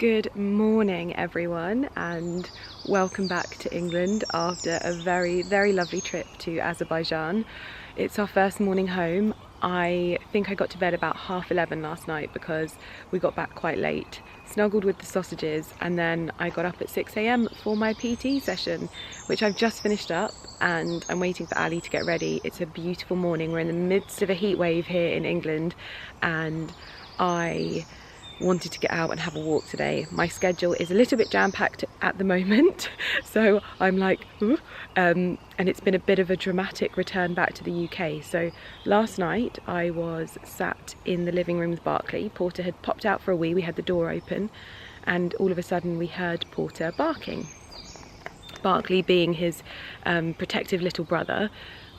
Good morning everyone, and welcome back to England after a very lovely trip to Azerbaijan. It's our first morning home. I think I got to bed about 11:30 last night because we got back quite late, snuggled with the sausages, and then I got up at 6 AM for my PT session, which I've just finished up, and I'm waiting for Ali to get ready. It's a beautiful morning. We're in the midst of a heat wave here in England, and I wanted to get out and have a walk today. My schedule is a little bit jam-packed at the moment, so I'm like, ooh. And it's been a bit of a dramatic return back to the UK. So last night I was sat in the living room with Barkley. Porter had popped out for a wee, we had the door open, and all of a sudden we heard Porter barking. Barkley, being his protective little brother,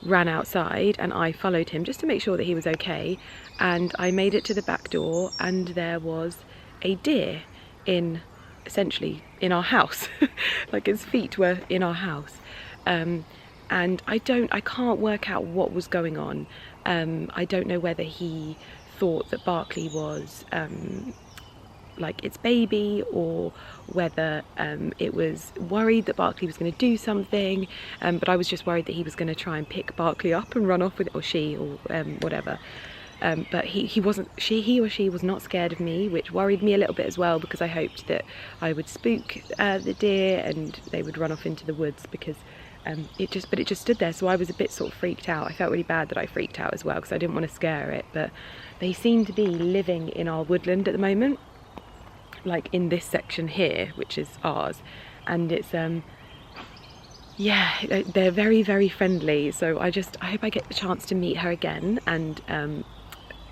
ran outside and I followed him just to make sure that he was okay, and I made it to the back door and there was a deer essentially in our house. Like his feet were in our house, and I can't work out what was going on. I don't know whether he thought that Barkley was like its baby, or whether it was worried that Barkley was going to do something, but I was just worried that he was going to try and pick Barkley up and run off with it, or she, or whatever. But he or she was not scared of me, which worried me a little bit as well, because I hoped that I would spook the deer and they would run off into the woods, because it just stood there. So I was a bit sort of freaked out. I felt really bad that I freaked out as well, because I didn't want to scare it. But they seem to be living in our woodland at the moment, like in this section here, which is ours, and it's yeah, they're very friendly. So I hope I get the chance to meet her again and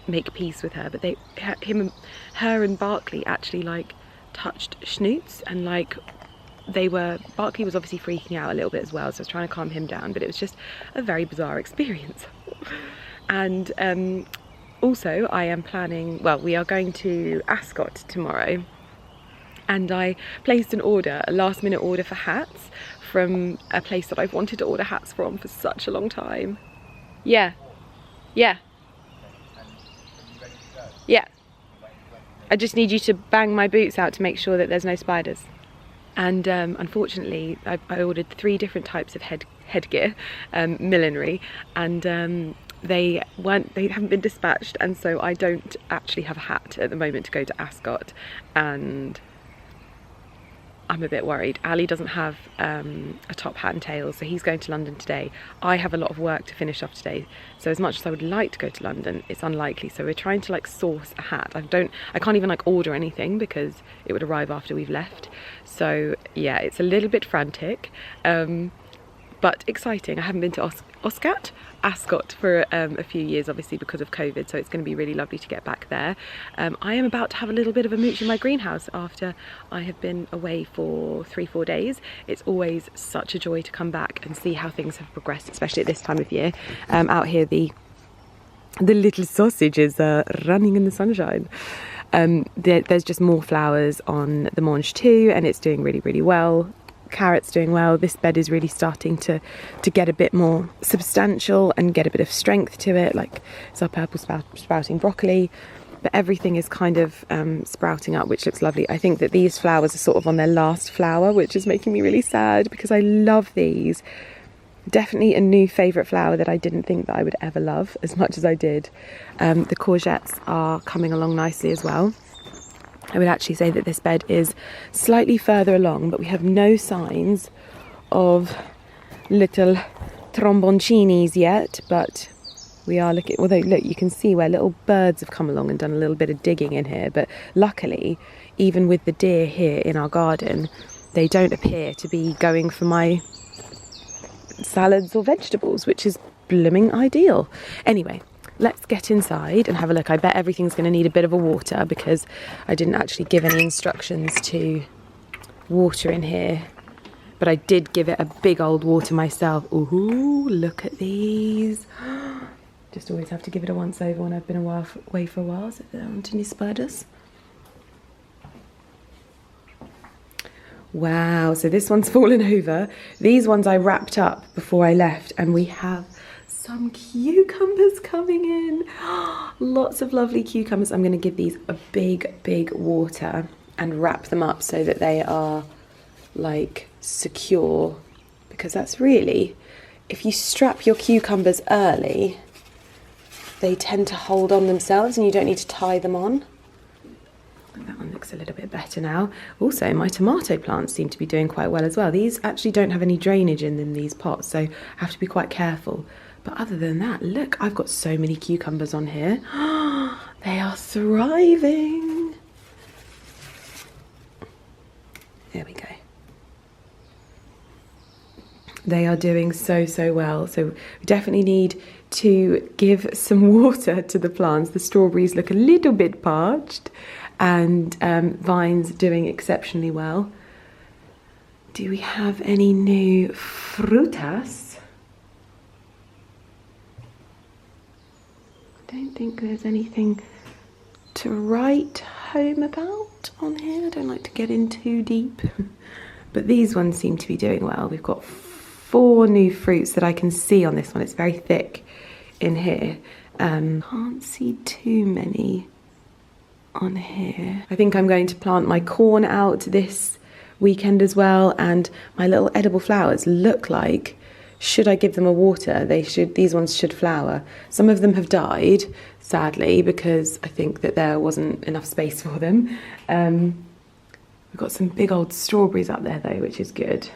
make peace with her. But her and Barkley actually like touched Schnoots, and like Barkley was obviously freaking out a little bit as well, so I was trying to calm him down, but it was just a very bizarre experience. And also I am planning, well, we are going to Ascot tomorrow, and I placed a last minute order for hats from a place that I've wanted to order hats from for such a long time. Yeah. I just need you to bang my boots out to make sure that there's no spiders. And unfortunately I ordered 3 different types of headgear, millinery, and they haven't been dispatched, and so I don't actually have a hat at the moment to go to Ascot, and I'm a bit worried. Ali doesn't have a top hat and tails, so he's going to London today. I have a lot of work to finish off today, so as much as I would like to go to London, it's unlikely. So we're trying to like source a hat. I can't even like order anything because it would arrive after we've left. So yeah, it's a little bit frantic, but exciting. I haven't been to Ascot for a few years, obviously because of COVID, so it's going to be really lovely to get back there. I am about to have a little bit of a mooch in my greenhouse after I have been away for 3-4 days. It's always such a joy to come back and see how things have progressed, especially at this time of year. Out here the little sausages are running in the sunshine. There's just more flowers on the mange too, and it's doing really well. Carrot's doing well. This bed is really starting to get a bit more substantial and get a bit of strength to it. Like it's our purple sprouting broccoli, but everything is kind of sprouting up, which looks lovely. I think that these flowers are sort of on their last flower, which is making me really sad because I love these. Definitely a new favourite flower that I didn't think that I would ever love as much as I did. The courgettes are coming along nicely as well. I would actually say that this bed is slightly further along, but we have no signs of little tromboncinis yet, but we are looking, although look, you can see where little birds have come along and done a little bit of digging in here. But luckily, even with the deer here in our garden, they don't appear to be going for my salads or vegetables, which is blooming ideal. Anyway, let's get inside and have a look. I bet everything's going to need a bit of a water because I didn't actually give any instructions to water in here, but I did give it a big old water myself. Ooh, look at these. Just always have to give it a once over when I've been away for a while, so there aren't any spiders. Wow, so this one's fallen over. These ones I wrapped up before I left, and we have some cucumbers coming in. Lots of lovely cucumbers. I'm going to give these a big water. and wrap them up so that they are like secure, because that's really, if you strap your cucumbers early, they tend to hold on themselves and you don't need to tie them on. That one looks a little bit better now. Also, my tomato plants seem to be doing quite well as well. These actually don't have any drainage in them, these pots, so I have to be quite careful. But other than that, look, I've got so many cucumbers on here. They are thriving. There we go. They are doing so well. So we definitely need to give some water to the plants. The strawberries look a little bit parched, and vines doing exceptionally well. Do we have any new frutas? I don't think there's anything to write home about on here. I don't like to get in too deep. But these ones seem to be doing well. We've got 4 new fruits that I can see on this one. It's very thick in here. Can't see too many on here. I think I'm going to plant my corn out this weekend as well, and my little edible flowers look like, should I give them a water, these ones should flower. Some of them have died, sadly, because I think that there wasn't enough space for them. We've got some big old strawberries up there though, which is good.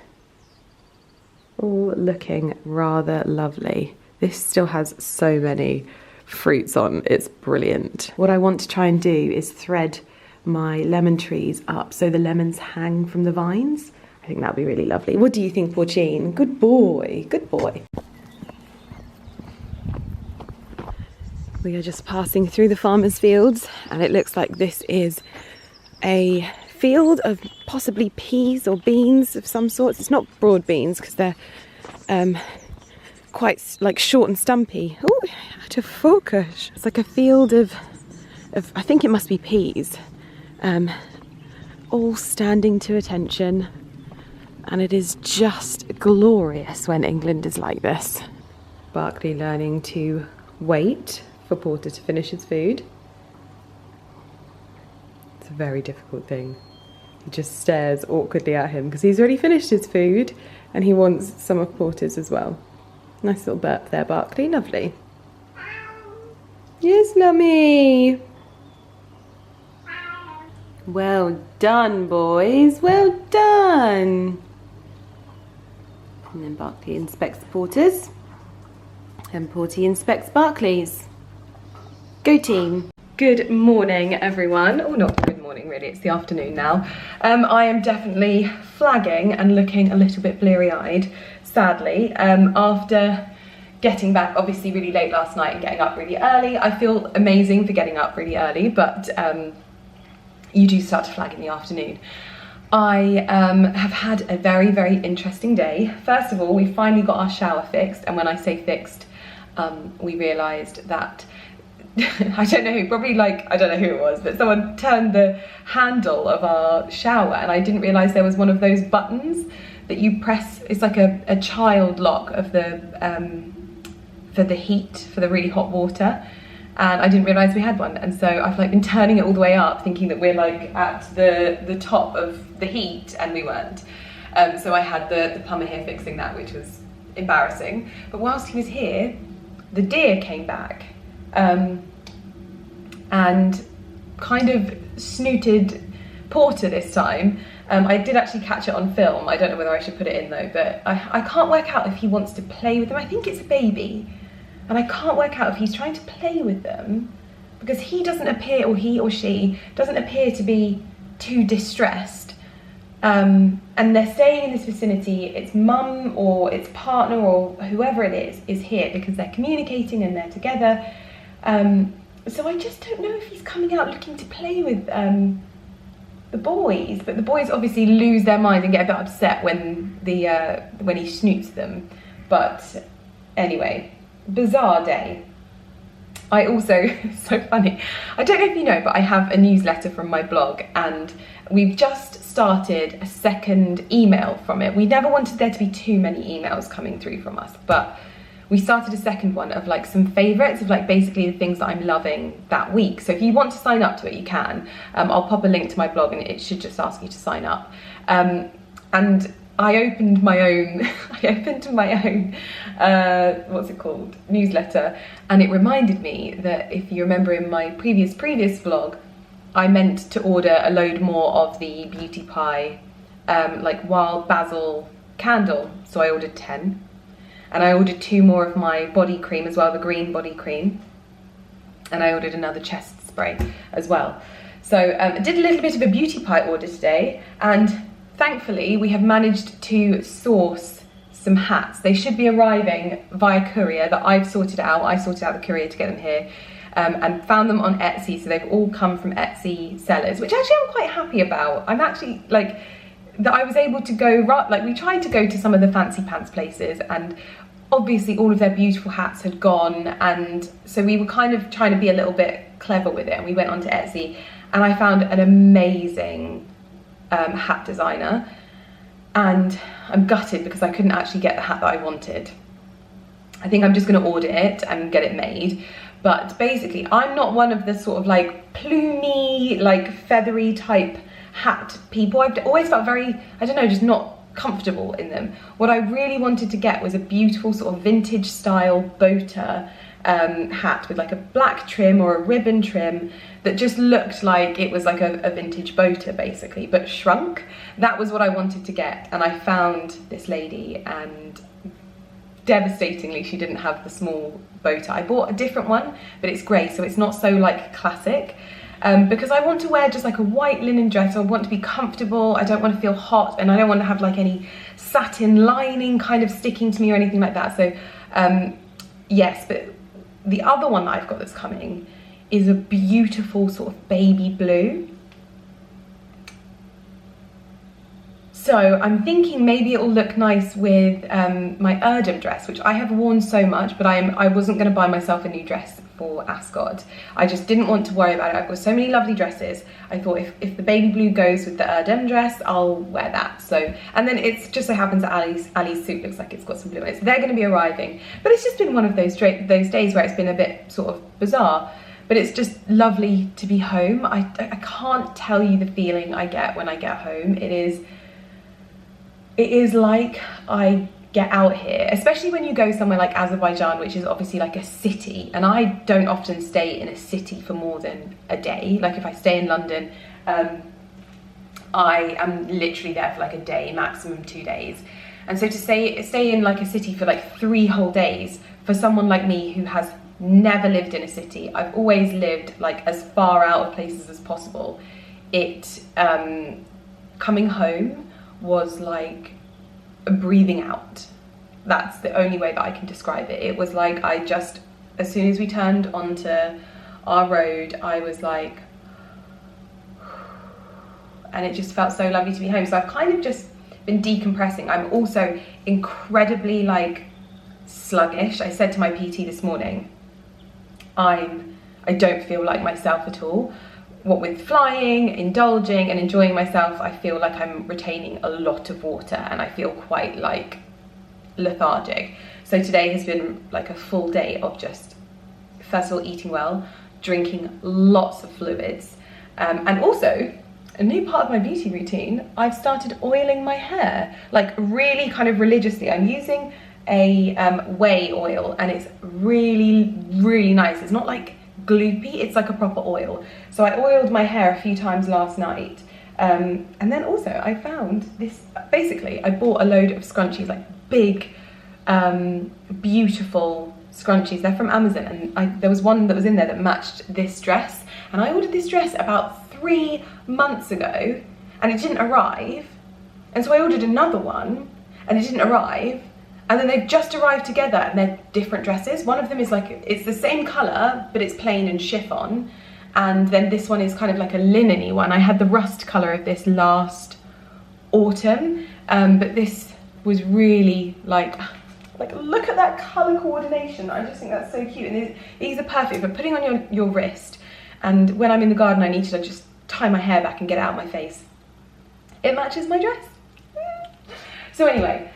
All looking rather lovely. This still has so many fruits on, it's brilliant. What I want to try and do is thread my lemon trees up so the lemons hang from the vines. I think that'd be really lovely. What do you think, Porcine? Good boy, good boy. We are just passing through the farmer's fields, and it looks like this is a field of possibly peas or beans of some sorts. It's not broad beans because they're quite like short and stumpy. Oh, out of focus. It's like a field of I think it must be peas, all standing to attention, and it is just glorious when England is like this. Barkley learning to wait for Porter to finish his food. It's a very difficult thing. He just stares awkwardly at him because he's already finished his food and he wants some of Porter's as well. Nice little burp there, Barkley, lovely. Yes, mummy. Well done, boys, well done. And then Barkley inspects the Porter's, and Porty inspects Barkley's. Go team. Good morning, everyone. Oh, not good morning, really. It's the afternoon now. I am definitely flagging and looking a little bit bleary-eyed, sadly. After getting back, obviously, really late last night and getting up really early. I feel amazing for getting up really early, but you do start to flag in the afternoon. I have had a very, very interesting day. First of all, we finally got our shower fixed, and when I say fixed, we realised that I don't know who, probably like, I don't know who it was, but someone turned the handle of our shower and I didn't realise there was one of those buttons that you press. It's like a child lock of the, for the heat, for the really hot water. And I didn't realise we had one. And so I've like been turning it all the way up thinking that we're like at the top of the heat, and we weren't. So I had the plumber here fixing that, which was embarrassing. But whilst he was here, the deer came back. And kind of snooted Porter this time. I did actually catch it on film. I don't know whether I should put it in though, but I can't work out if he wants to play with them. I think it's a baby, and I can't work out if he's trying to play with them, because he doesn't appear, or he or she doesn't appear to be too distressed. And they're staying in this vicinity. Its mum or its partner or whoever it is here because they're communicating and they're together. So I just don't know if he's coming out looking to play with the boys, but the boys obviously lose their minds and get a bit upset when he snoots them. But anyway, bizarre day. I also, so funny, I don't know if you know, but I have a newsletter from my blog, and we've just started a second email from it. We never wanted there to be too many emails coming through from us, but we started a second one of like some favorites of like basically the things that I'm loving that week. So if you want to sign up to it, you can. I'll pop a link to my blog and it should just ask you to sign up. And I opened my own, what's it called, newsletter, and it reminded me that if you remember in my previous vlog, I meant to order a load more of the Beauty Pie like wild basil candle, so I ordered 10. And I ordered 2 more of my body cream as well, the green body cream. And I ordered another chest spray as well. So I did a little bit of a Beauty Pie order today, and thankfully we have managed to source some hats. They should be arriving via courier that I've sorted out. I sorted out the courier to get them here, and found them on Etsy. So they've all come from Etsy sellers, which actually I'm quite happy about. I'm actually like, that I was able to go, like we tried to go to some of the fancy pants places, and obviously all of their beautiful hats had gone, and so we were kind of trying to be a little bit clever with it, and we went onto Etsy and I found an amazing hat designer, and I'm gutted because I couldn't actually get the hat that I wanted. I think I'm just going to order it and get it made. But basically I'm not one of the sort of like plumy, like feathery type hat people. I've always felt very, I don't know, just not comfortable in them. What I really wanted to get was a beautiful sort of vintage style boater hat with like a black trim or a ribbon trim that just looked like it was like a vintage boater basically, but shrunk. That was what I wanted to get, and I found this lady, and devastatingly she didn't have the small boater. I bought a different one, but it's grey, so it's not so like classic. Because I want to wear just like a white linen dress. I want to be comfortable, I don't want to feel hot, and I don't want to have like any satin lining kind of sticking to me or anything like that. So yes, but the other one that I've got that's coming is a beautiful sort of baby blue. So I'm thinking maybe it'll look nice with my Erdem dress, which I have worn so much, but I wasn't going to buy myself a new dress for Ascot. I just didn't want to worry about it. I've got so many lovely dresses. I thought if the baby blue goes with the Erdem dress, I'll wear that. So, and then it's just so happens that Ali's suit looks like it's got some blue in it. So they're going to be arriving. But it's just been one of those days where it's been a bit sort of bizarre. But it's just lovely to be home. I can't tell you the feeling I get when I get home. It is like I get out here, especially when you go somewhere like Azerbaijan, which is obviously like a city, and I don't often stay in a city for more than a day. Like if I stay in London, I am literally there for like a day, maximum 2 days. And so to stay in like a city for like 3 whole days, for someone like me who has never lived in a city, I've always lived like as far out of places as possible, coming home was like breathing out. That's the only way that I can describe it. It was like I just, as soon as we turned onto our road, I was like, and it just felt so lovely to be home. So I've kind of just been decompressing. I'm also incredibly like sluggish. I said to my PT this morning, I don't feel like myself at all. What with flying, indulging and enjoying myself, I feel like I'm retaining a lot of water and I feel quite like lethargic. So today has been like a full day of just, first of all, eating well, drinking lots of fluids, and also a new part of my beauty routine, I've started oiling my hair, like really kind of religiously. I'm using a whey oil, and it's really, really nice. It's not like gloopy, it's like a proper oil. So I oiled my hair a few times last night, and then also I found this, basically I bought a load of scrunchies, like big beautiful scrunchies. They're from Amazon, and there was one that was in there that matched this dress, and I ordered this dress about 3 months ago and it didn't arrive, and so I ordered another one and it didn't arrive, and then they've just arrived together and they're different dresses. One of them is like, it's the same colour but it's plain and chiffon, and then this one is kind of like a linen-y one. I had the rust colour of this last autumn, but this was really like look at that colour coordination. I just think that's so cute, and these are perfect for putting on your wrist, and when I'm in the garden I need to just tie my hair back and get it out of my face. It matches my dress. So anyway,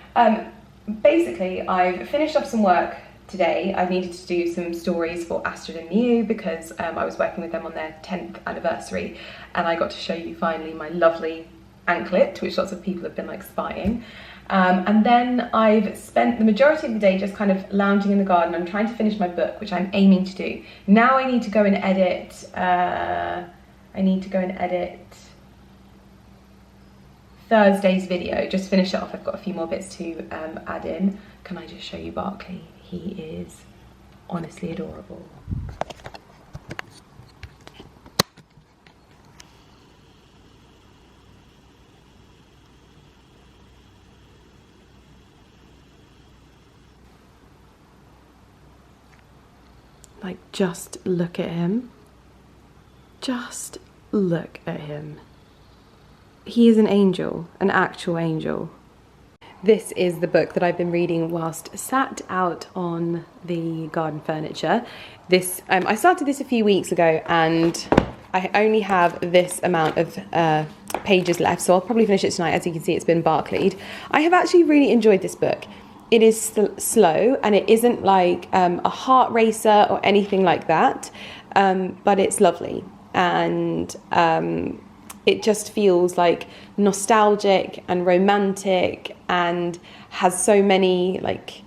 basically I've finished off some work today. I needed to do some stories for Astrid and Mew because I was working with them on their 10th anniversary, and I got to show you finally my lovely anklet, which lots of people have been like spying. And then I've spent the majority of the day just kind of lounging in the garden. I'm trying to finish my book, which I'm aiming to do. Now I need to go and edit, Thursday's video, just finish it off. I've got a few more bits to add in. Can I just show you Barclay? He is honestly adorable. Like, just look at him. Just look at him. He is an angel, an actual angel. This is the book that I've been reading whilst sat out on the garden furniture. This I started this a few weeks ago, and I only have this amount of pages left, so I'll probably finish it tonight. As you can see, it's been Barclayed. I have actually really enjoyed this book. It is slow, and it isn't like a heart racer or anything like that, but it's lovely, and it just feels like nostalgic and romantic, and has so many like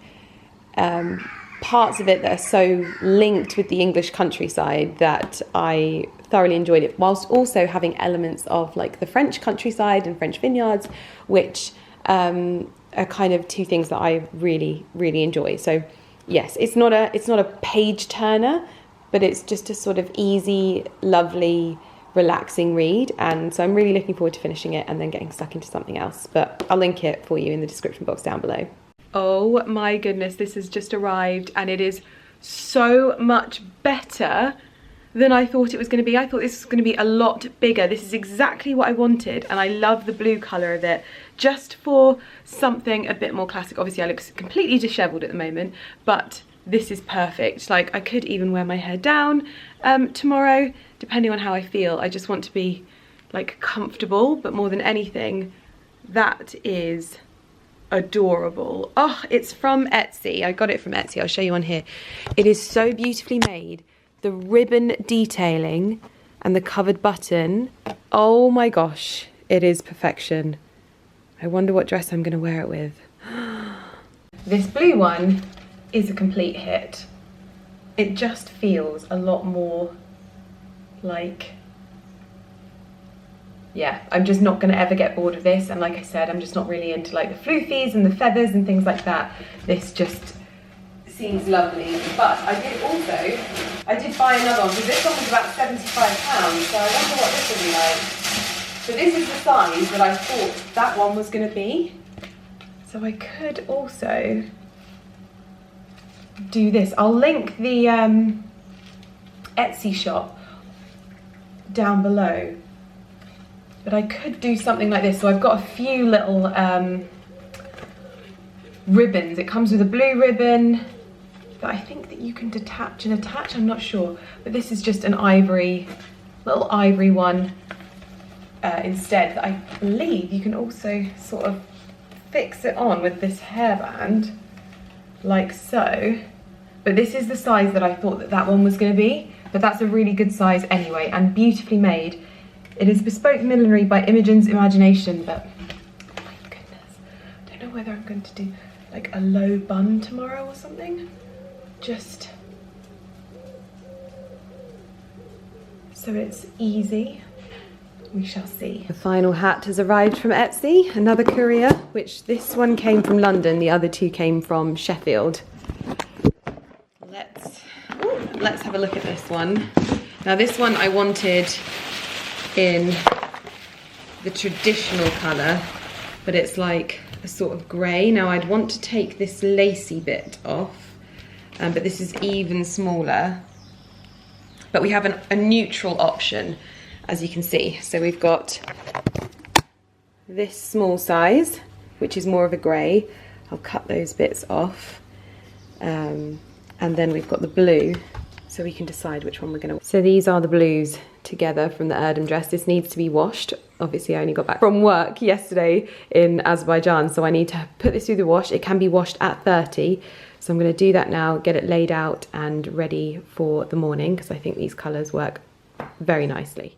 parts of it that are so linked with the English countryside that I thoroughly enjoyed it, whilst also having elements of like the French countryside and French vineyards, which are kind of two things that I really, really enjoy. So yes, it's not a page turner, but it's just a sort of easy, lovely, relaxing read. And so I'm really looking forward to finishing it and then getting stuck into something else. But I'll link it for you in the description box down below. Oh my goodness, this has just arrived, and it is so much better than I thought it was going to be. I thought this was going to be a lot bigger. This is exactly what I wanted, and I love the blue colour of it. Just for something a bit more classic. Obviously I look completely dishevelled at the moment, but this is perfect. Like, I could even wear my hair down tomorrow, depending on how I feel. I just want to be like comfortable, but more than anything, that is adorable. Oh, it's from Etsy. I got it from Etsy. I'll show you on here. It is so beautifully made. The ribbon detailing and the covered button, oh my gosh, it is perfection. I wonder what dress I'm going to wear it with. This blue one is a complete hit. It just feels a lot more like, yeah, I'm just not going to ever get bored of this. And like I said, I'm just not really into like the floofies and the feathers and things like that. This just seems lovely. But I did buy another one, because this one was about £75, so I wonder what this will be like. So this is the size that I thought that one was going to be. So I could also do this. I'll link the Etsy shop down below. But I could do something like this. So I've got a few little ribbons. It comes with a blue ribbon that I think that you can detach and attach. I'm not sure. But this is just an little ivory one. Instead, I believe you can also sort of fix it on with this hairband, like so. But this is the size that I thought that one was going to be, but that's a really good size anyway, and beautifully made. It is bespoke millinery by Imogen's Imagination, but oh my goodness, I don't know whether I'm going to do like a low bun tomorrow or something, just so it's easy. We shall see. The final hat has arrived from Etsy, another courier, which this one came from London, the other two came from Sheffield. Let's have a look at this one. Now this one I wanted in the traditional colour, but it's like a sort of grey. Now I'd want to take this lacy bit off, but this is even smaller. But we have a neutral option, as you can see. So we've got this small size, which is more of a grey. I'll cut those bits off. And then we've got the blue. so we can decide which one we're gonna. So these are the blues together from the Erdem dress. This needs to be washed. Obviously I only got back from work yesterday in Azerbaijan, so I need to put this through the wash. It can be washed at 30. So I'm gonna do that now, get it laid out and ready for the morning, because I think these colors work very nicely.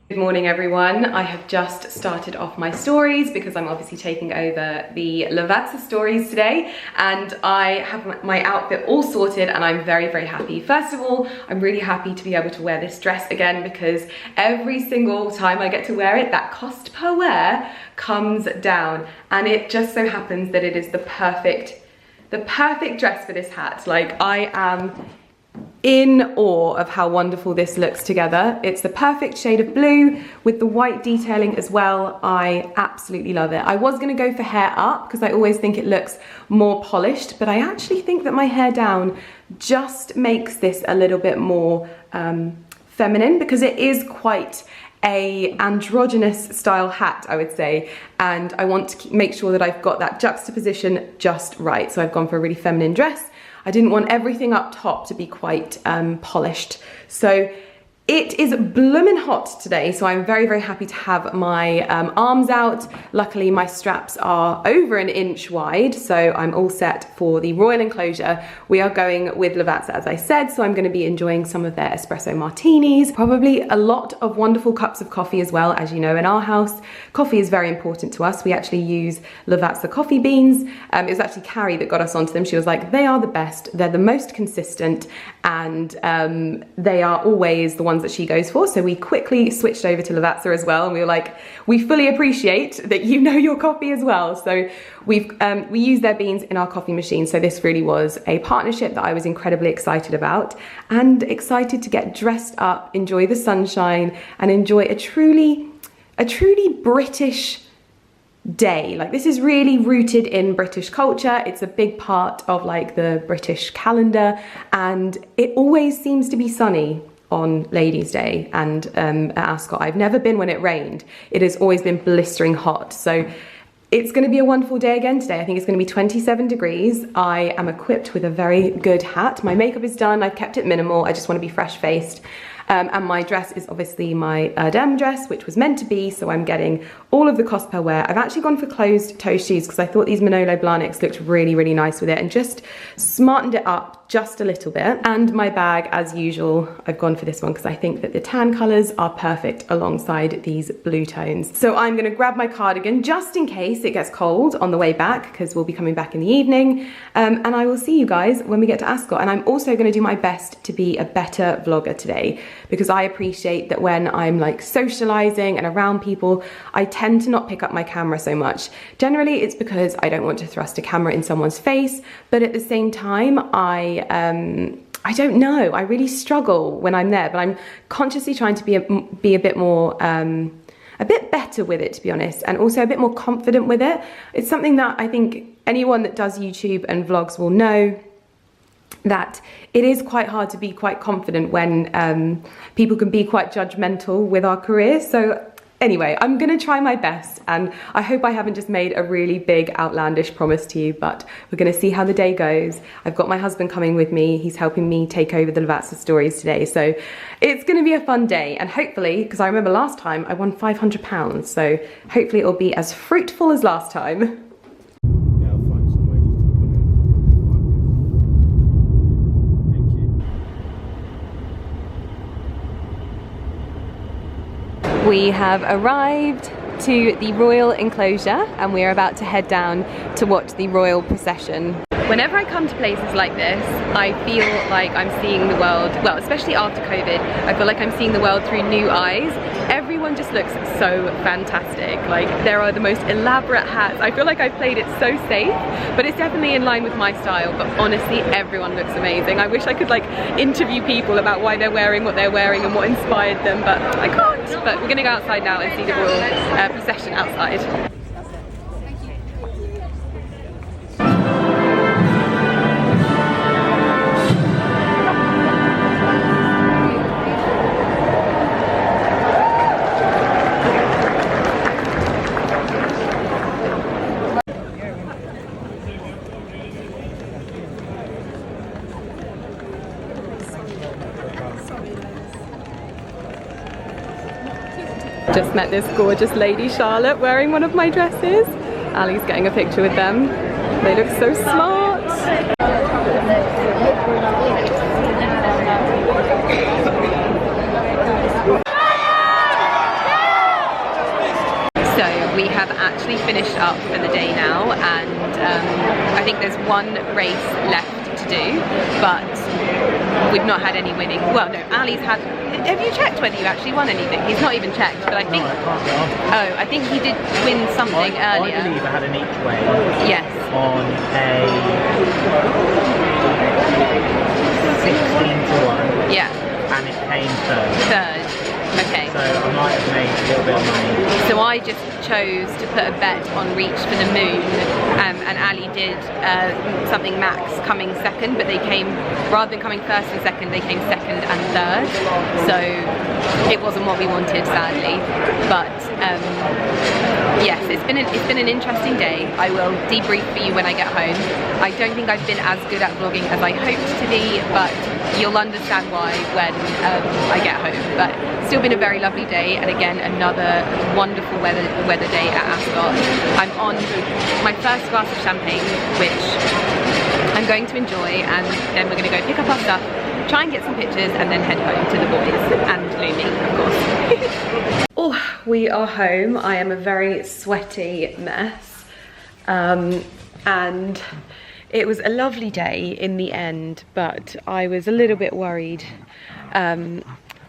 Good morning everyone. I have just started off my stories because I'm obviously taking over the Lavazza stories today, and I have my outfit all sorted and I'm very, very happy. First of all, I'm really happy to be able to wear this dress again, because every single time I get to wear it, that cost per wear comes down, and it just so happens that it is the perfect dress for this hat. Like, I am in awe of how wonderful this looks together. It's the perfect shade of blue with the white detailing as well. I absolutely love it. I was going to go for hair up because I always think it looks more polished, but I actually think that my hair down just makes this a little bit more feminine, because it is quite a androgynous style hat, I would say, and I want to make sure that I've got that juxtaposition just right. So I've gone for a really feminine dress. I didn't want everything up top to be quite polished. So it is bloomin' hot today, so I'm very, very happy to have my arms out. Luckily, my straps are over an inch wide, so I'm all set for the royal enclosure. We are going with Lavazza, as I said, so I'm gonna be enjoying some of their espresso martinis, probably a lot of wonderful cups of coffee as well. As you know, in our house, coffee is very important to us. We actually use Lavazza coffee beans. It was actually Carrie that got us onto them. She was like, they are the best, they're the most consistent, and they are always the ones that she goes for. So we quickly switched over to Lavazza as well, and we were like, we fully appreciate that you know your coffee as well. So we use their beans in our coffee machine. So this really was a partnership that I was incredibly excited about, and excited to get dressed up, enjoy the sunshine, and enjoy a truly British day. Like, this is really rooted in British culture. It's a big part of like the British calendar, and it always seems to be sunny on Ladies' Day and at Ascot. I've never been when it rained. It has always been blistering hot. So it's going to be a wonderful day again today. I think it's going to be 27 degrees. I am equipped with a very good hat. My makeup is done. I've kept it minimal. I just want to be fresh-faced. And my dress is obviously my Erdem dress, which was meant to be, so I'm getting all of the cost per wear. I've actually gone for closed toe shoes because I thought these Manolo Blahniks looked really, really nice with it, and just smartened it up just a little bit. And my bag, as usual, I've gone for this one because I think that the tan colours are perfect alongside these blue tones. So I'm going to grab my cardigan just in case it gets cold on the way back, because we'll be coming back in the evening, and I will see you guys when we get to Ascot. And I'm also going to do my best to be a better vlogger today, because I appreciate that when I'm like socializing and around people, I tend to not pick up my camera so much. Generally, it's because I don't want to thrust a camera in someone's face, but at the same time, I don't know, I really struggle when I'm there, but I'm consciously trying to be a bit more, a bit better with it, to be honest, and also a bit more confident with it. It's something that I think anyone that does YouTube and vlogs will know, that it is quite hard to be quite confident when people can be quite judgmental with our careers. So anyway, I'm gonna try my best, and I hope I haven't just made a really big outlandish promise to you, but we're gonna see how the day goes. I've got my husband coming with me. He's helping me take over the Lavazza stories today, so it's gonna be a fun day, and hopefully, because I remember last time I won £500, so hopefully it'll be as fruitful as last time. We have arrived to the royal enclosure, and we are about to head down to watch the royal procession. Whenever I come to places like this, I feel like I'm seeing the world, well, especially after COVID, I feel like I'm seeing the world through new eyes. Everyone just looks so fantastic. Like, there are the most elaborate hats. I feel like I've played it so safe, but it's definitely in line with my style. But honestly, everyone looks amazing. I wish I could like interview people about why they're wearing what they're wearing and what inspired them, but I can't. But we're gonna go outside now and see the royal procession outside. just met this gorgeous lady Charlotte wearing one of my dresses. Ali's getting a picture with them. They look so smart. So we have actually finished up for the day now, and I think there's one race left to do, but we've not had any winning. Well, no, Ali's had. Have you checked whether you actually won anything? He's not even checked, but I think. No, I can't get on. Oh, I think he did win something earlier. I believe I had an each way. Yes. On a 16-1. Yeah. And it came third. Third. Okay. So I might have made a little bit of money. So I just chose to put a bet on Reach for the Moon, and Ali did something max coming second, but they came, rather than coming first and second, they came second and third. So it wasn't what we wanted, sadly. But yes, it's been an interesting day. I will debrief for you when I get home. I don't think I've been as good at vlogging as I hoped to be, but you'll understand why when I get home. But still been a very lovely day, and again another wonderful weather day at Ascot. I'm on my first glass of champagne, which I'm going to enjoy, and then we're going to go pick up our stuff, try and get some pictures, and then head home to the boys and Lumi, of course. Oh, we are home. I am a very sweaty mess, and it was a lovely day in the end, but I was a little bit worried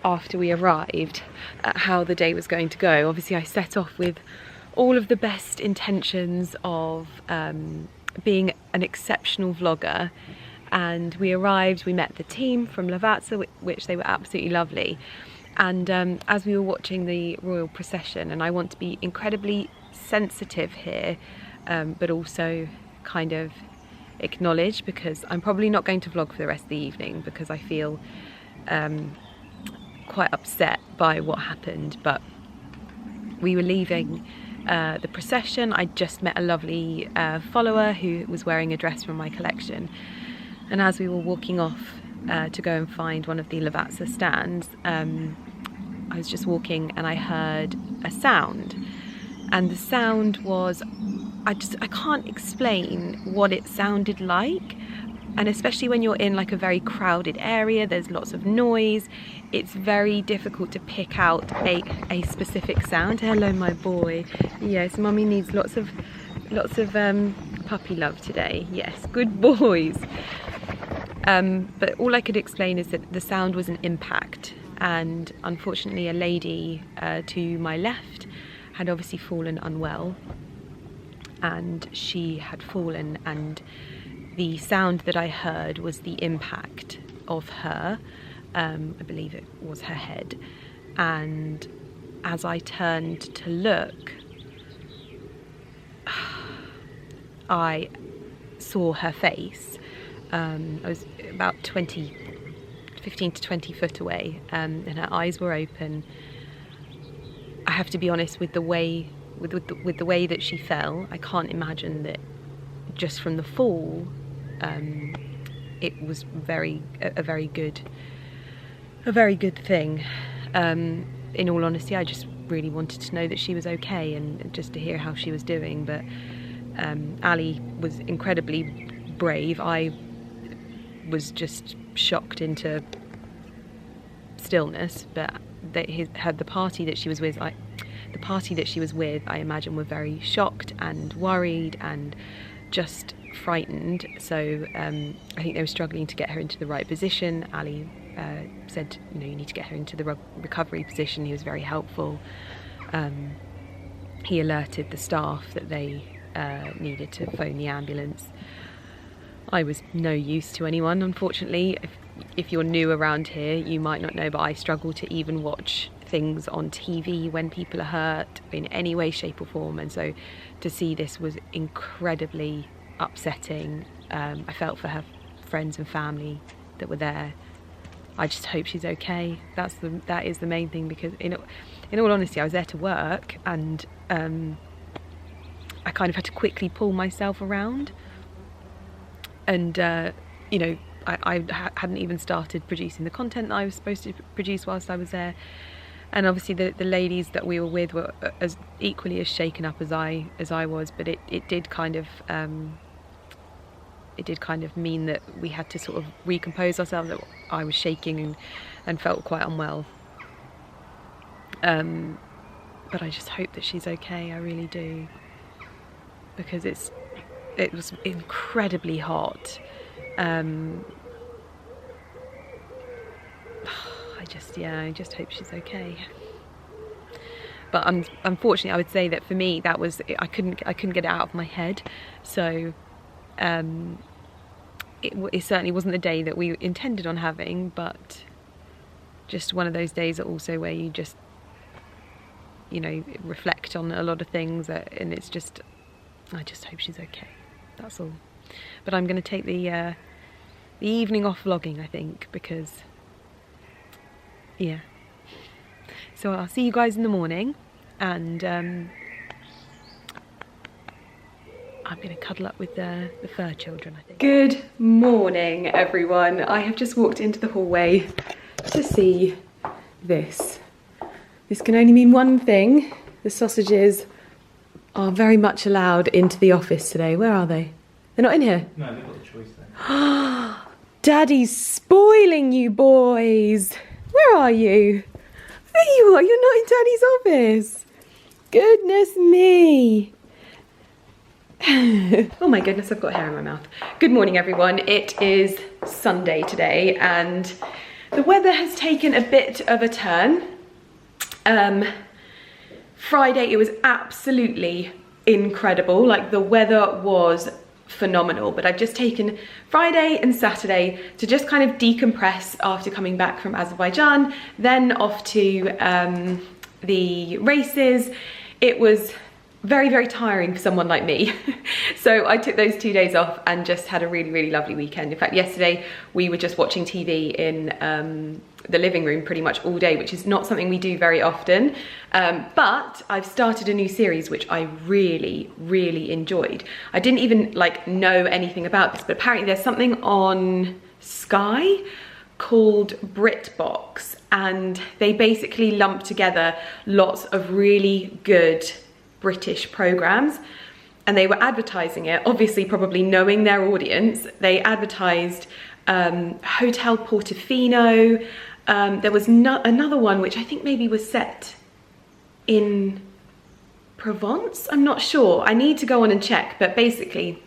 after we arrived at how the day was going to go. Obviously I set off with all of the best intentions of being an exceptional vlogger, and we arrived, we met the team from Lavazza, which they were absolutely lovely, and as we were watching the Royal Procession, and I want to be incredibly sensitive here, but also kind of acknowledge, because I'm probably not going to vlog for the rest of the evening because I feel quite upset by what happened. But we were leaving the procession. I just met a lovely follower who was wearing a dress from my collection, and as we were walking off to go and find one of the Lavazza stands, I was just walking and I heard a sound, and the sound was, I can't explain what it sounded like, and especially when you're in like a very crowded area, there's lots of noise, it's very difficult to pick out a specific sound. Hello my boy. Yes, mummy needs lots of puppy love today. Yes, good boys. But all I could explain is that the sound was an impact, and unfortunately a lady to my left had obviously fallen unwell, and she had fallen, and the sound that I heard was the impact of her. I believe it was her head, and as I turned to look, I saw her face. I was about 15 to 20 foot away, and her eyes were open. I have to be honest, with the way that she fell, I can't imagine that just from the fall it was a very good thing. In all honesty, I just really wanted to know that she was okay, and just to hear how she was doing. But Ali was incredibly brave. I was just shocked into stillness. But the party that she was with, I imagine, were very shocked and worried and just frightened. So I think they were struggling to get her into the right position. Ali said, you know, you need to get her into the recovery position. He was very helpful. He alerted the staff that they needed to phone the ambulance. I was no use to anyone, unfortunately. If you're new around here, you might not know, but I struggle to even watch things on TV when people are hurt in any way, shape or form, and so to see this was incredibly upsetting. I felt for her friends and family that were there. I just hope she's okay. That is the main thing, because in all honesty, I was there to work, and I kind of had to quickly pull myself around, and you know, I hadn't even started producing the content that I was supposed to produce whilst I was there, And obviously the ladies that we were with were as equally as shaken up as I was, but it did kind of mean that we had to sort of recompose ourselves, that I was shaking and felt quite unwell. But I just hope that she's okay, I really do, because it was incredibly hot. I just hope she's okay. But unfortunately, I would say that for me, that was, I couldn't get it out of my head. So it certainly wasn't the day that we intended on having, but just one of those days also where you just, you know, reflect on a lot of things, and it's just, I just hope she's okay. That's all. But I'm going to take the evening off vlogging, I think, because, yeah. So I'll see you guys in the morning, and I'm going to cuddle up with the fur children, I think. Good morning, everyone. I have just walked into the hallway to see this. This can only mean one thing. The sausages are very much allowed into the office today. Where are they? They're not in here? No, they've got the choice there. Daddy's spoiling you boys. Where are you? There you are, you're not in Daddy's office. Goodness me. Oh my goodness, I've got hair in my mouth. Good morning, everyone. It is Sunday today, and the weather has taken a bit of a turn. Friday, it was absolutely incredible. Like, the weather was phenomenal, but I've just taken Friday and Saturday to just kind of decompress after coming back from Azerbaijan, then off to the races. It was very, very tiring for someone like me. So I took those 2 days off and just had a really, really lovely weekend. In fact, yesterday we were just watching TV in the living room pretty much all day, which is not something we do very often. But I've started a new series which I really, really enjoyed. I didn't even know anything about this, but apparently there's something on Sky called BritBox, and they basically lump together lots of really good British programs, and they were advertising it, obviously probably knowing their audience. They advertised Hotel Portofino. There was another one which I think maybe was set in Provence, I'm not sure. I need to go on and check, but basically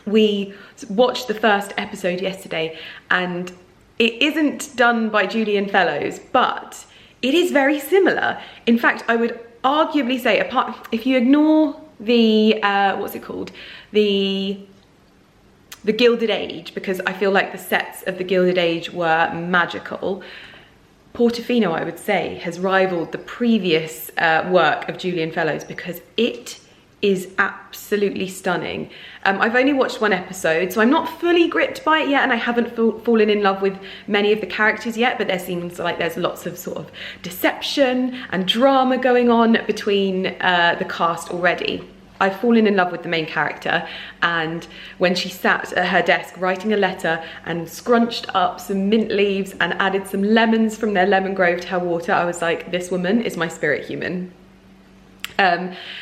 we watched the first episode yesterday, and it isn't done by Julian Fellows, but it is very similar. In fact, I would arguably say, apart, if you ignore the what's it called, the Gilded Age, because I feel like the sets of the Gilded Age were magical, Portofino, I would say, has rivaled the previous work of Julian Fellows, because it is absolutely stunning. I've only watched one episode, so I'm not fully gripped by it yet, and I haven't fallen in love with many of the characters yet, but there seems like there's lots of sort of deception and drama going on between the cast already. I've fallen in love with the main character, and when she sat at her desk writing a letter and scrunched up some mint leaves and added some lemons from their lemon grove to her water, I was like, this woman is my spirit human.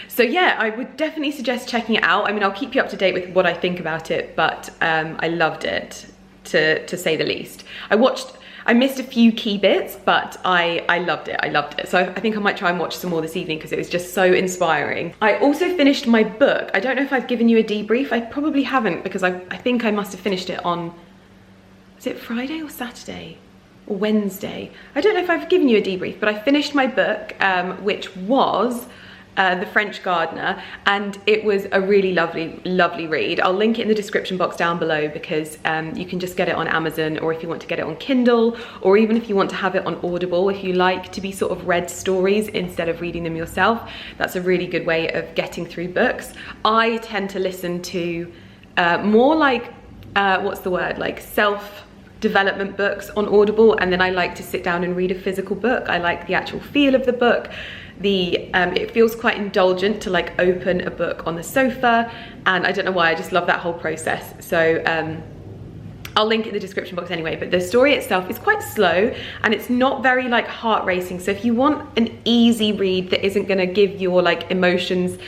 So yeah, I would definitely suggest checking it out. I mean, I'll keep you up to date with what I think about it, but I loved it, to say the least. I missed a few key bits, but I loved it. So I think I might try and watch some more this evening, because it was just so inspiring. I also finished my book. I don't know if I've given you a debrief. I probably haven't, because I think I must have finished it on, was it Friday or Saturday? Or Wednesday? I don't know if I've given you a debrief, but I finished my book, which was The French Gardener, and it was a really lovely read. I'll link it in the description box down below, because you can just get it on Amazon, or if you want to get it on Kindle, or even if you want to have it on Audible, if you like to be sort of read stories instead of reading them yourself, that's a really good way of getting through books. I tend to listen to more like what's the word, like self-development books on Audible, and then I like to sit down and read a physical book. I like the actual feel of the book. It feels quite indulgent to like open a book on the sofa, and I don't know why, I just love that whole process. So I'll link it in the description box anyway, but the story itself is quite slow and it's not very like heart racing. So if you want an easy read that isn't gonna give your like emotions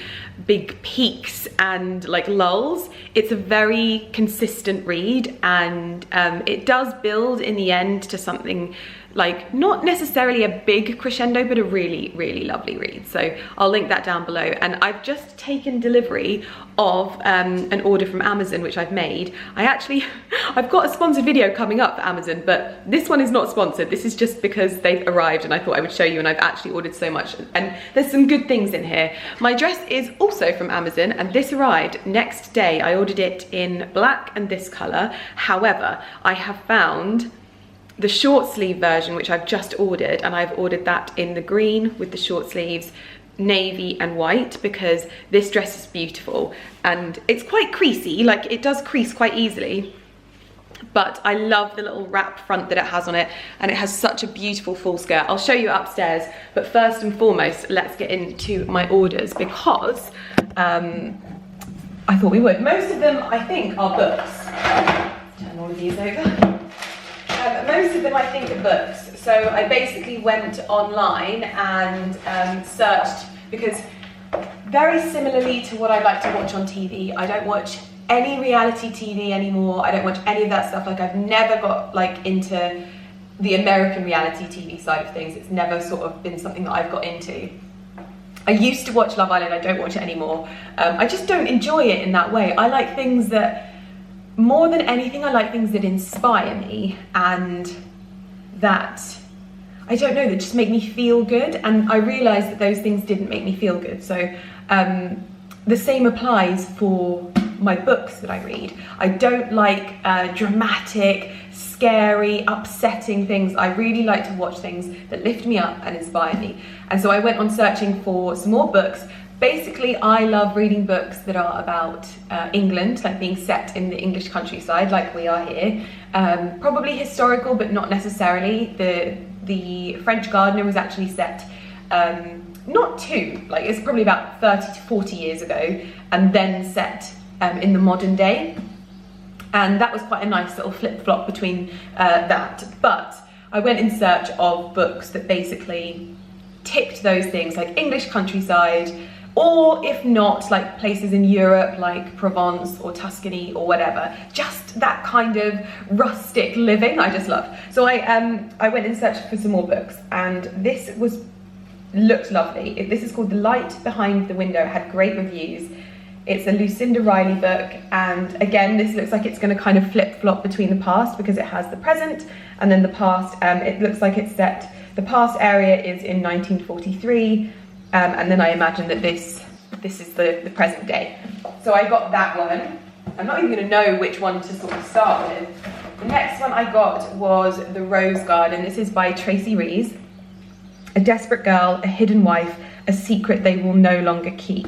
big peaks and like lulls, it's a very consistent read, and it does build in the end to something like not necessarily a big crescendo, but a really, really lovely read. So I'll link that down below. And I've just taken delivery of an order from Amazon, which I've made. I've got a sponsored video coming up for Amazon, but this one is not sponsored. This is just because they've arrived and I thought I would show you, and I've actually ordered so much, and there's some good things in here. My dress is also from Amazon, and this arrived next day. I ordered it in black and this color. However, I have found the short sleeve version, which I've just ordered, and I've ordered that in the green with the short sleeves, navy and white, because this dress is beautiful and it's quite creasy, like it does crease quite easily, but I love the little wrap front that it has on it, and it has such a beautiful full skirt. I'll show you upstairs, but first and foremost, let's get into my orders, because I thought we would. Most of them, I think, are books. Turn all of these over. Most of them I think are books. So I basically went online and searched, because very similarly to what I like to watch on TV, I don't watch any reality TV anymore. I don't watch any of that stuff. Like, I've never got like into the American reality TV side of things. It's never sort of been something that I've got into. I used to watch Love Island, I don't watch it anymore. I just don't enjoy it in that way. I like things that, more than anything, I like things that inspire me and that, I don't know, that just make me feel good. And I realised that those things didn't make me feel good. So the same applies for my books that I read. I don't like dramatic, scary, upsetting things. I really like to watch things that lift me up and inspire me. And so I went on searching for some more books. Basically, I love reading books that are about England, like being set in the English countryside, like we are here. Probably historical, but not necessarily. The French Gardener was actually set, not too, like it's probably about 30 to 40 years ago, and then set in the modern day. And that was quite a nice little flip-flop between that. But I went in search of books that basically ticked those things, like English countryside, or if not, like places in Europe like Provence or Tuscany or whatever. Just that kind of rustic living I just love. So I went in search for some more books, and this looked lovely. This is called The Light Behind the Window. It had great reviews. It's a Lucinda Riley book, and again, this looks like it's going to kind of flip-flop between the past, because it has the present and then the past. It looks like it's set, the past area is in 1943, and then I imagine that this is the present day. So I got that one. I'm not even going to know which one to sort of start with. The next one I got was The Rose Garden. This is by Tracy Rees. A desperate girl, a hidden wife, a secret they will no longer keep.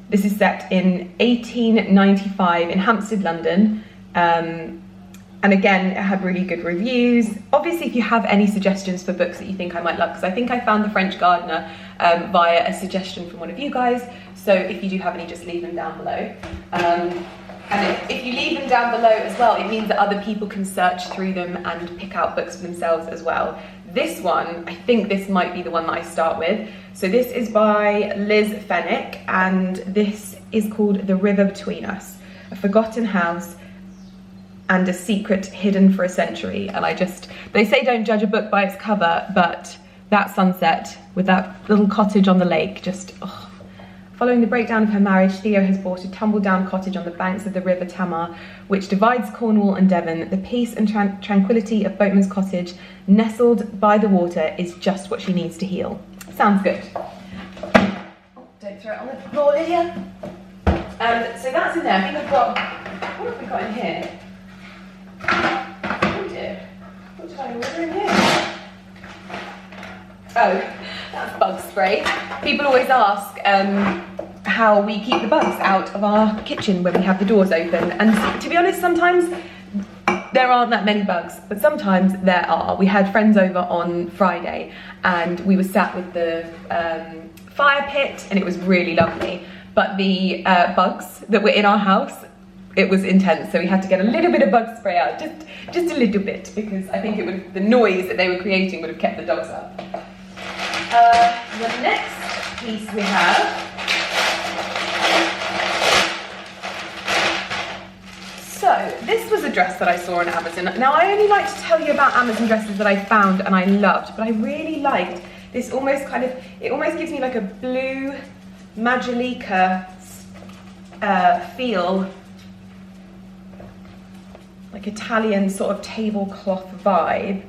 This is set in 1895 in Hampstead, London. And again, it had really good reviews. Obviously, if you have any suggestions for books that you think I might love, because I think I found The French Gardener via a suggestion from one of you guys. So if you do have any, just leave them down below. And if you leave them down below as well, it means that other people can search through them and pick out books for themselves as well. This one, I think this might be the one that I start with. So this is by Liz Fenwick, and this is called The River Between Us, a forgotten house and a secret hidden for a century. And they say don't judge a book by its cover, but that sunset with that little cottage on the lake, just, oh. Following the breakdown of her marriage, Theo has bought a tumble-down cottage on the banks of the River Tamar, which divides Cornwall and Devon. The peace and tranquility of Boatman's cottage, nestled by the water, is just what she needs to heal. Sounds good. Oh, don't throw it on the floor, Lydia. So that's in there. I think I've got, what have we got in here? Oh dear, what did I order in here? Oh, that's bug spray. People always ask how we keep the bugs out of our kitchen when we have the doors open. And to be honest, sometimes there aren't that many bugs, but sometimes there are. We had friends over on Friday and we were sat with the fire pit, and it was really lovely. But the bugs that were in our house it was intense, so we had to get a little bit of bug spray out, just a little bit, because I think it would, the noise that they were creating would have kept the dogs up. The next piece we have, so this was a dress that I saw on Amazon. Now I only like to tell you about Amazon dresses that I found and I loved, but I really liked this almost kind of, it almost gives me like a blue Majolica feel, like Italian sort of tablecloth vibe.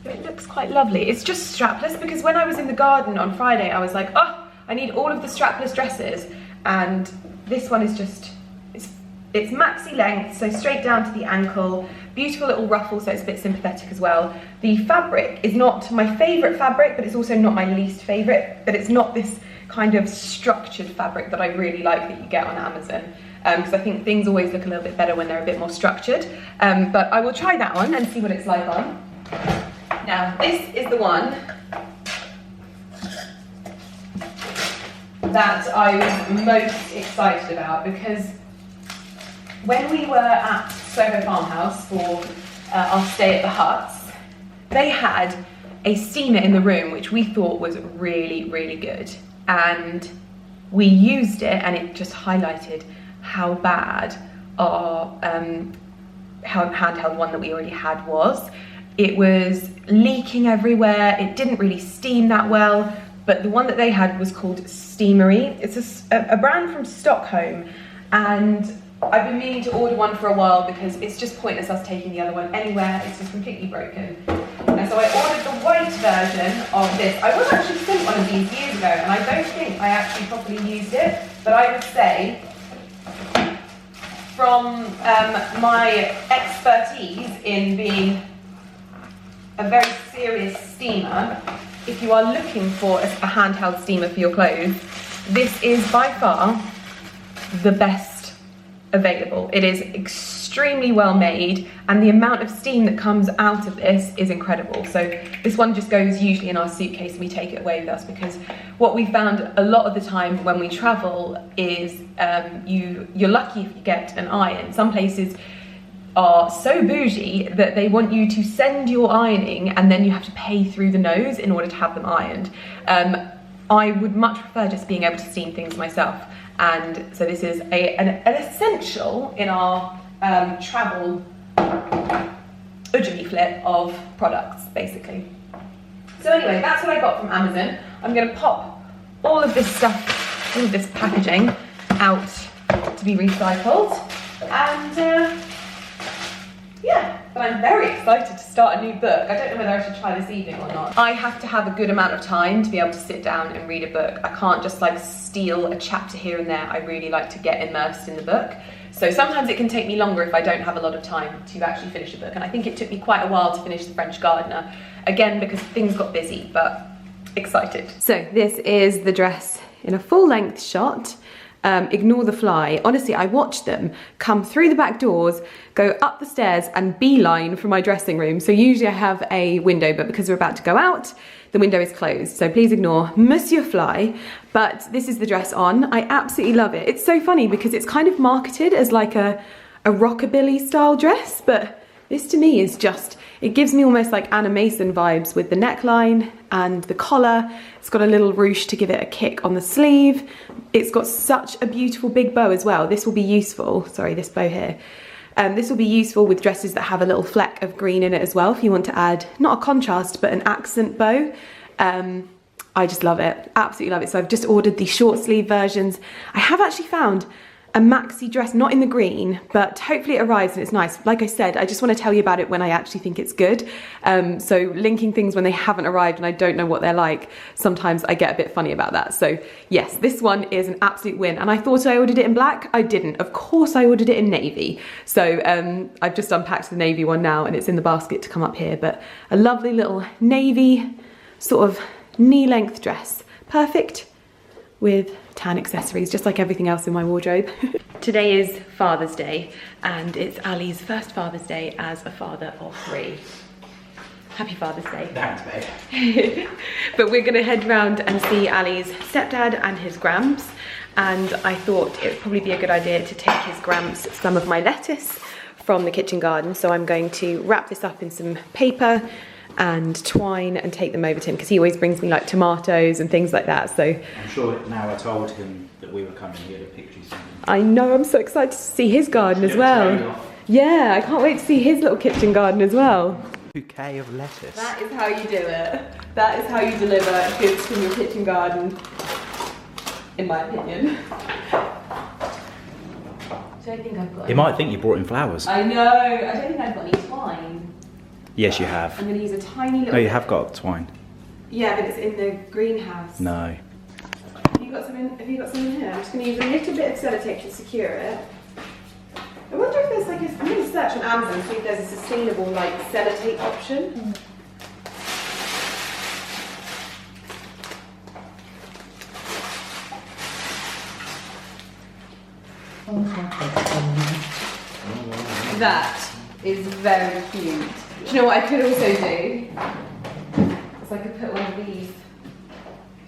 It looks quite lovely. It's just strapless, because when I was in the garden on Friday, I was like, oh, I need all of the strapless dresses, and this one is just, it's maxi length, so straight down to the ankle, beautiful little ruffle, so it's a bit sympathetic as well. The fabric is not my favourite fabric, but it's also not my least favourite, but it's not this kind of structured fabric that I really like that you get on Amazon, because I think things always look a little bit better when they're a bit more structured. But I will try that one and see what it's like on. Now, this is the one that I was most excited about, because when we were at Soho Farmhouse for our stay at the huts, they had a steamer in the room which we thought was really, really good, and we used it and it just highlighted how bad our handheld one that we already had was. It was leaking everywhere, it didn't really steam that well, but the one that they had was called Steamery. It's a brand from Stockholm, and I've been meaning to order one for a while because it's just pointless us taking the other one anywhere, it's just completely broken. And so I ordered the white version of this. I was actually sent one of these years ago, and I don't think I actually properly used it, but I would say, from my expertise in being a very serious steamer, if you are looking for a handheld steamer for your clothes, this is by far the best available. It is extremely well made, and the amount of steam that comes out of this is incredible. So this one just goes usually in our suitcase and we take it away with us, because what we found a lot of the time when we travel is you're lucky if you get an iron. Some places are so bougie that they want you to send your ironing and then you have to pay through the nose in order to have them ironed. I would much prefer just being able to steam things myself, and so this is an essential in our travel leaflet of products, basically. So anyway, that's what I got from Amazon. I'm going to pop all of this stuff, all of this packaging out to be recycled, and yeah, but I'm very excited to start a new book. I don't know whether I should try this evening or not. I have to have a good amount of time to be able to sit down and read a book. I can't just like steal a chapter here and there. I really like to get immersed in the book. So sometimes it can take me longer if I don't have a lot of time to actually finish a book. And I think it took me quite a while to finish The French Gardener. Again, because things got busy, but excited. So this is the dress in a full length shot. Ignore the fly. Honestly, I watched them come through the back doors, go up the stairs and beeline for my dressing room. So usually I have a window, but because we're about to go out, the window is closed. So please ignore Monsieur Fly. But this is the dress on. I absolutely love it. It's so funny because it's kind of marketed as like a rockabilly style dress, but this to me is just, it gives me almost like Anna Mason vibes with the neckline and the collar. It's got a little ruche to give it a kick on the sleeve. It's got such a beautiful big bow as well. This will be useful, sorry, this bow here. This will be useful with dresses that have a little fleck of green in it as well, if you want to add, not a contrast, but an accent bow. I just love it, absolutely love it. So I've just ordered the short sleeve versions. I have actually found a maxi dress, not in the green, but hopefully it arrives and it's nice. Like I said, I just want to tell you about it when I actually think it's good. So linking things when they haven't arrived and I don't know what they're like, sometimes I get a bit funny about that. So yes, this one is an absolute win. And I thought I ordered it in black. I didn't. Of course I ordered it in navy. So I've just unpacked the navy one now and it's in the basket to come up here. But a lovely little navy sort of knee-length dress. Perfect with tan accessories, just like everything else in my wardrobe. Today is Father's Day, and it's Ali's first Father's Day as a father of 3. Happy Father's Day. Thanks, babe. But we're gonna head round and see Ali's stepdad and his gramps. And I thought it would probably be a good idea to take his gramps some of my lettuce from the kitchen garden. So I'm going to wrap this up in some paper and twine and take them over to him, because he always brings me like tomatoes and things like that. So I'm sure now I told him that we were coming here to pick you something. I know, I'm so excited to see his garden as well. Yeah, I can't wait to see his little kitchen garden as well. Bouquet of lettuce. That is how you do it. That is how you deliver goods from your kitchen garden, in my opinion. So I think I've got. He might think you brought in flowers. I know. I don't think I've got any twine. Yes, you have. I'm going to use a tiny little. No, you have got twine. Yeah, but it's in the greenhouse. No. Have you got some in here? I'm just going to use a little bit of sellotape to secure it. I wonder if there's like I'm going to search on Amazon to see if there's a sustainable like sellotape option. That is very cute. Do you know what I could also do? Is I could put one of these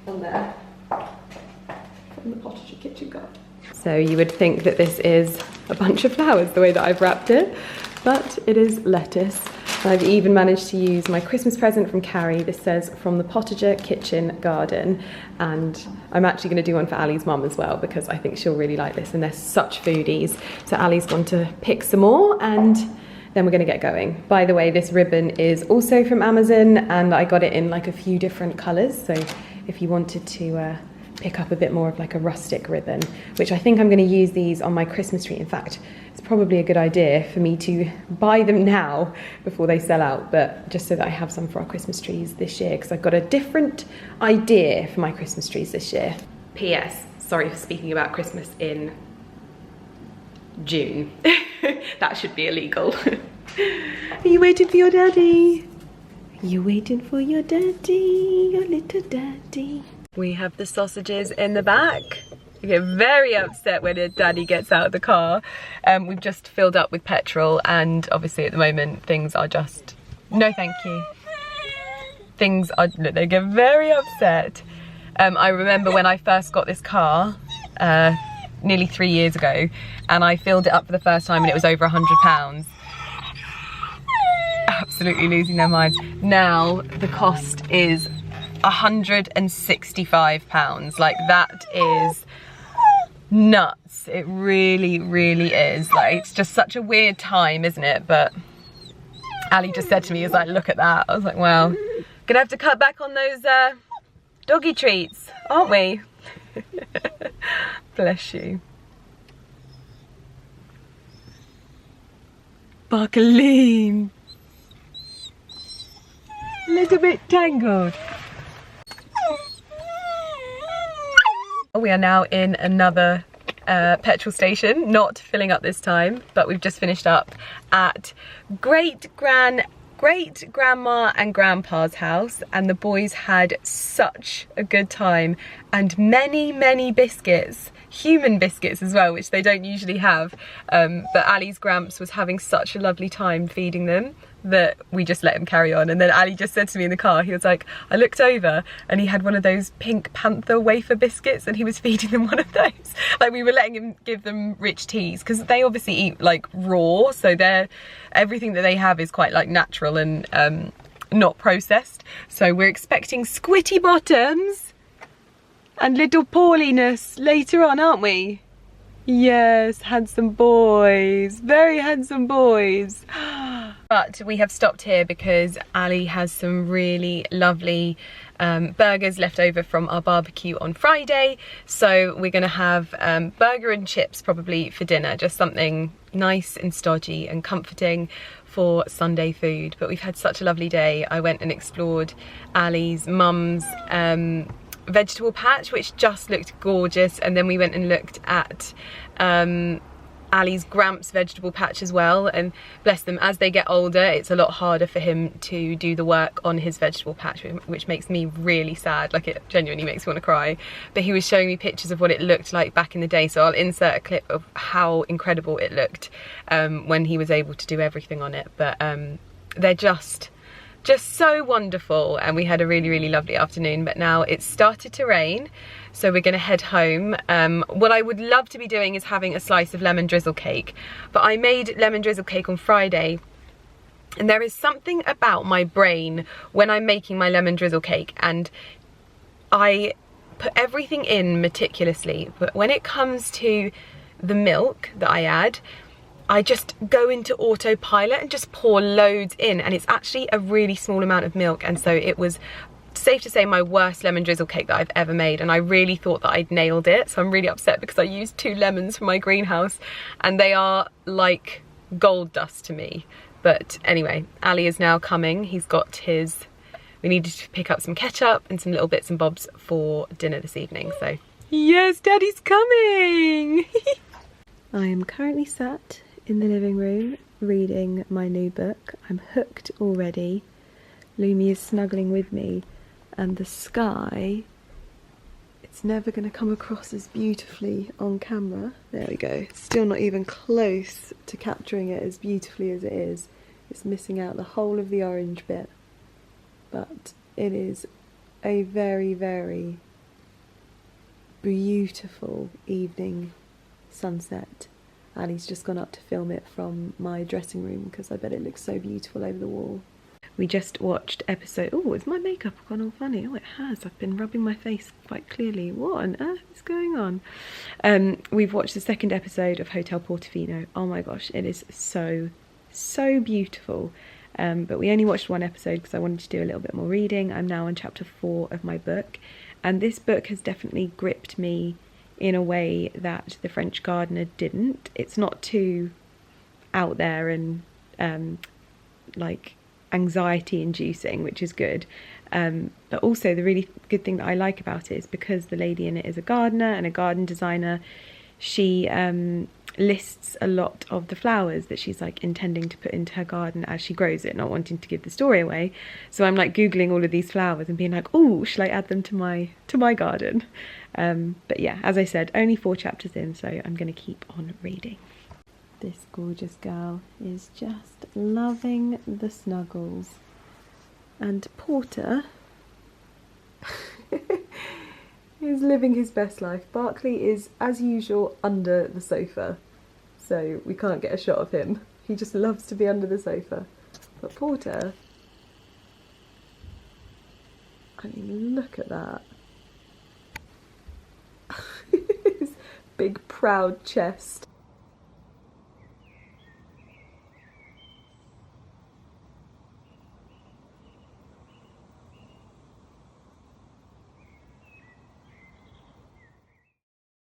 on there from the pottery kitchen garden. So you would think that this is a bunch of flowers the way that I've wrapped it, but it is lettuce. And I've even managed to use my Christmas present from Carrie. This says from the Potager Kitchen Garden, and I'm actually going to do one for Ali's mum as well, because I think she'll really like this, and they're such foodies. So Ali's going to pick some more, and then we're going to get going. By the way, this ribbon is also from Amazon, and I got it in like a few different colours, so if you wanted to pick up a bit more of like a rustic ribbon, which I think I'm going to use these on my Christmas tree. In fact, it's probably a good idea for me to buy them now before they sell out, but just so that I have some for our Christmas trees this year, because I've got a different idea for my Christmas trees this year. P.S. Sorry for speaking about Christmas in June. That should be illegal. Are you waiting for your daddy? Are you waiting for your daddy, your little daddy? We have the sausages in the back. I get very upset when a daddy gets out of the car. We've just filled up with petrol, and obviously at the moment things are just, no thank you. Things are, they get very upset. I remember when I first got this car, nearly 3 years ago, and I filled it up for the first time and it was over £100. Absolutely losing their minds. Now the cost is £165. Like, that is nuts. It really, really is. Like, it's just such a weird time, isn't it? But Ali just said to me, he was like, look at that. I was like, well, gonna have to cut back on those doggy treats, aren't we? Bless you. Buckling. A little bit tangled. We are now in another petrol station, not filling up this time, but we've just finished up at great grandma and grandpa's house, and the boys had such a good time, and many biscuits, human biscuits as well, which they don't usually have, but Ali's gramps was having such a lovely time feeding them that we just let him carry on. And then Ali just said to me in the car, he was like, I looked over and he had one of those Pink Panther wafer biscuits and he was feeding them one of those. Like, we were letting him give them rich teas, because they obviously eat like raw, so everything that they have is quite like natural and not processed. So we're expecting squitty bottoms and little Pauliness later on, aren't we? Yes, handsome boys, very handsome boys. But we have stopped here because Ali has some really lovely burgers left over from our barbecue on Friday. So we're gonna have burger and chips probably for dinner, just something nice and stodgy and comforting for Sunday food. But we've had such a lovely day. I went and explored Ali's mum's vegetable patch, which just looked gorgeous, and then we went and looked at Ali's gramps vegetable patch as well, and bless them, as they get older it's a lot harder for him to do the work on his vegetable patch, which makes me really sad. Like, it genuinely makes me want to cry. But he was showing me pictures of what it looked like back in the day, so I'll insert a clip of how incredible it looked when he was able to do everything on it. But they're just just so wonderful, and we had a really lovely afternoon. But now it's started to rain, so we're gonna head home. What I would love to be doing is having a slice of lemon drizzle cake, but I made lemon drizzle cake on Friday, and there is something about my brain when I'm making my lemon drizzle cake, and I put everything in meticulously, but when it comes to the milk that I add, I just go into autopilot and just pour loads in, and it's actually a really small amount of milk, and so it was safe to say my worst lemon drizzle cake that I've ever made, and I really thought that I'd nailed it. So I'm really upset because I used 2 lemons from my greenhouse and they are like gold dust to me. But anyway, Ali is now coming. He's got his, we needed to pick up some ketchup and some little bits and bobs for dinner this evening. So yes, Daddy's coming. I am currently sat in the living room reading my new book. I'm hooked already. Lumi is snuggling with me, and the sky, it's never going to come across as beautifully on camera. There we go. Still not even close to capturing it as beautifully as it is. It's missing out the whole of the orange bit, but it is a very beautiful evening sunset. Ali's just gone up to film it from my dressing room because I bet it looks so beautiful over the wall. We just watched episode... Oh, has my makeup gone all funny? Oh, it has. I've been rubbing my face quite clearly. What on earth is going on? We've watched the 2nd episode of Hotel Portofino. Oh my gosh, it is so beautiful. But we only watched 1 episode because I wanted to do a little bit more reading. I'm now on chapter 4 of my book, and this book has definitely gripped me in a way that The French Gardener didn't. It's not too out there and like anxiety inducing, which is good, but also the really good thing that I like about it is because the lady in it is a gardener and a garden designer. She lists a lot of the flowers that she's like intending to put into her garden as she grows it, not wanting to give the story away. So I'm like googling all of these flowers and being like, oh, shall I add them to my garden? But yeah, as I said, only 4 chapters in, so I'm going to keep on reading. This gorgeous girl is just loving the snuggles, and Porter is living his best life. Barkley is, as usual, under the sofa, so we can't get a shot of him. He just loves to be under the sofa. But Porter, I mean, look at that. His big proud chest.